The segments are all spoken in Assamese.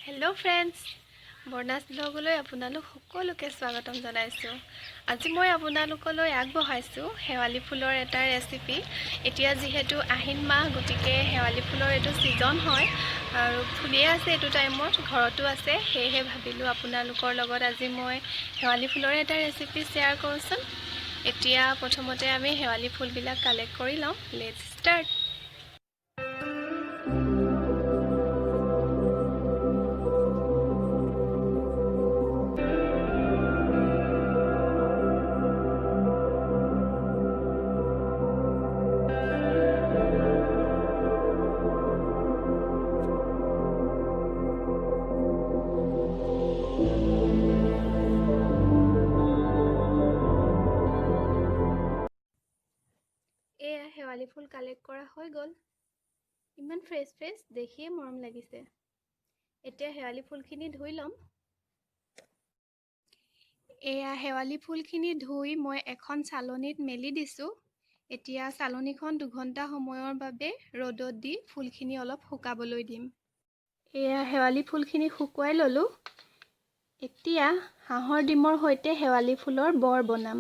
হেল্ল' ফ্ৰেণ্ডছ, বৰ্ণাছ ব্লগলৈ আপোনালোক সকলোকে স্বাগতম জনাইছোঁ। আজি মই আপোনালোকলৈ আগবঢ়াইছোঁ শেৱালি ফুলৰ এটা ৰেচিপি। এতিয়া যিহেতু আহিন মাহ, গতিকে শেৱালি ফুলৰ এইটো ছিজন হয় আৰু ফুলিয়ে আছে এইটো টাইমত, ঘৰতো আছে। সেয়েহে ভাবিলোঁ আপোনালোকৰ লগত আজি মই শেৱালি ফুলৰ এটা ৰেচিপি শ্বেয়াৰ কৰোঁচোন। এতিয়া প্ৰথমতে আমি শেৱালি ফুলবিলাক কালেক্ট কৰি লওঁ। Let's start. এয়া শেৱালি ফুল কালেক্ট কৰা হৈ গ'ল। ইমান ফ্ৰেছ দেখিয়ে মৰম লাগিছে। এতিয়া শেৱালি ফুলখিনি ধুই ল'ম। এয়া শেৱালি ফুলখিনি ধুই মই এখন চালনীত মেলি দিছোঁ। এতিয়া চালনীখন 2 ঘণ্টা সময়ৰ বাবে ৰ'দত দি ফুলখিনি অলপ শুকাবলৈ দিম। এয়া শেৱালি ফুলখিনি শুকুৱাই ল'লোঁ। এতিয়া হাঁহৰ ডিমৰ সৈতে শেৱালি ফুলৰ বৰ বনাম।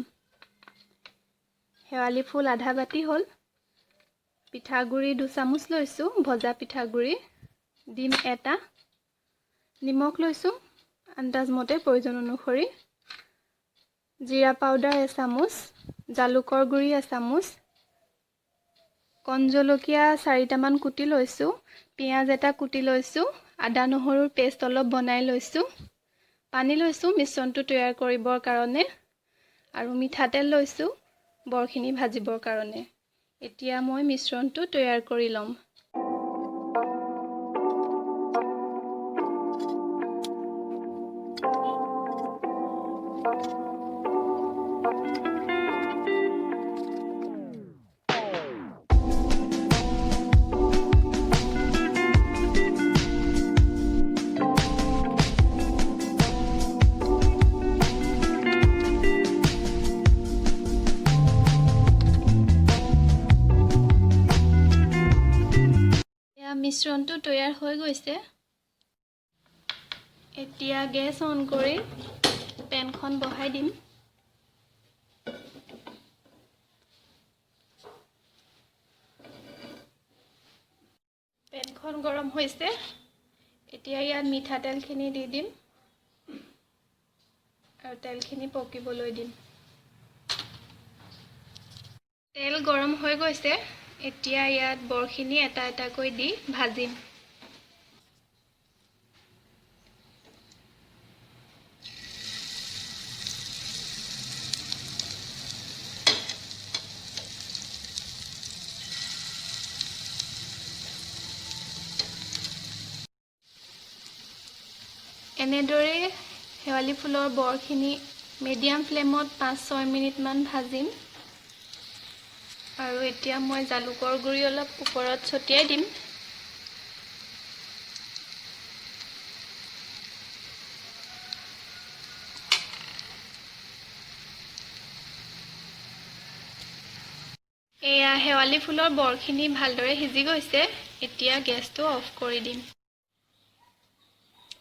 শেৱালি ফুল আধা বাতি হ'ল। পিঠাগুড়ি 2 চামুচ লৈছোঁ, ভজা পিঠাগুড়ি। ডিম এটা, নিমখ লৈছোঁ আন্দাজমতে প্ৰয়োজন অনুসৰি। জিৰা পাউডাৰ 1 চামুচ, জালুকৰ গুড়ি 1 চামুচ, কণ জলকীয়া 4টামান কুটি লৈছোঁ, পিঁয়াজ এটা কুটি লৈছোঁ, আদা নহৰুৰ পেষ্ট অলপ বনাই লৈছোঁ, পানী লৈছোঁ মিশ্ৰণটো তৈয়াৰ কৰিবৰ কাৰণে, আৰু মিঠাতেল লৈছোঁ বৰখিনি ভাজিবৰ কাৰণে। এতিয়া মই মিশ্ৰণটো তৈয়াৰ কৰি ল'ম। মিশ্ৰণটো তৈয়াৰ হৈ গৈছে। এতিয়া গেছ অন কৰি পেনখন বহাই দিম। পেনখন গৰম হৈছে। এতিয়া ইয়াত মিঠাতেলখিনি দি দিম আৰু তেলখিনি পকিবলৈ দিম। তেল গৰম হৈ গৈছে। এতিয়া ইয়াত বৰখিনি এটা এটাকৈ দি ভাজিম। এনেদৰে শেৱালি ফুলৰ বৰখিনি মিডিয়াম ফ্লেমত 5-6 মিনিটমান ভাজিম। আৰু এতিয়া মই জালুকৰ গুড়ি অলপ ওপৰত ছটিয়াই দিম। এয়া শেৱালি ফুলৰ বৰখিনি ভালদৰে সিজি গৈছে। এতিয়া গেছটো অফ কৰি দিম।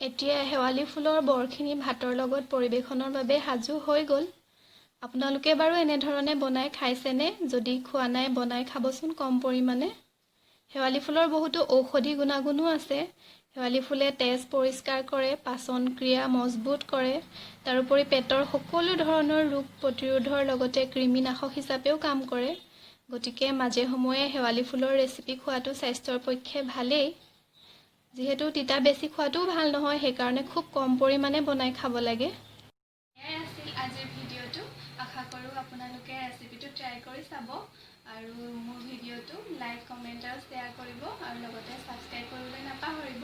এতিয়া শেৱালি ফুলৰ বৰখিনি ভাতৰ লগত পৰিৱেশনৰ বাবে সাজু হৈ গ'ল। আপোনালোকে বাৰু এনেধৰণে বনাই খাইছেনে? যদি খোৱা নাই বনাই খাবচোন কম পৰিমাণে। শেৱালি ফুলৰ বহুতো ঔষধি গুণাগুণো আছে। শেৱালি ফুলে তেজ পৰিষ্কাৰ কৰে, পাচন ক্ৰিয়া মজবুত কৰে। তাৰোপৰি পেটৰ সকলো ধৰণৰ ৰোগ প্ৰতিৰোধৰ লগতে কৃমিনাশক হিচাপেও কাম কৰে। গতিকে মাজে সময়ে শেৱালি ফুলৰ ৰেচিপি খোৱাটো স্বাস্থ্যৰ পক্ষে ভালেই। যিহেতু তিতা বেছি খোৱাটোও ভাল নহয়, সেইকাৰণে খুব কম পৰিমাণে বনাই খাব লাগে। এয়াই আছিল আজিৰ ভিডিঅ'টো। আশা কৰোঁ আপোনালোকে ৰেচিপিটো ট্ৰাই কৰি চাব আৰু মোৰ ভিডিঅ'টো লাইক, কমেণ্ট আৰু শ্বেয়াৰ কৰিব আৰু লগতে ছাবস্ক্ৰাইব কৰিবলৈ নাপাহৰিব।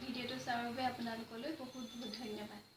ভিডিঅ'টো চোৱাৰ বাবে আপোনালোকলৈ বহুত ধন্যবাদ।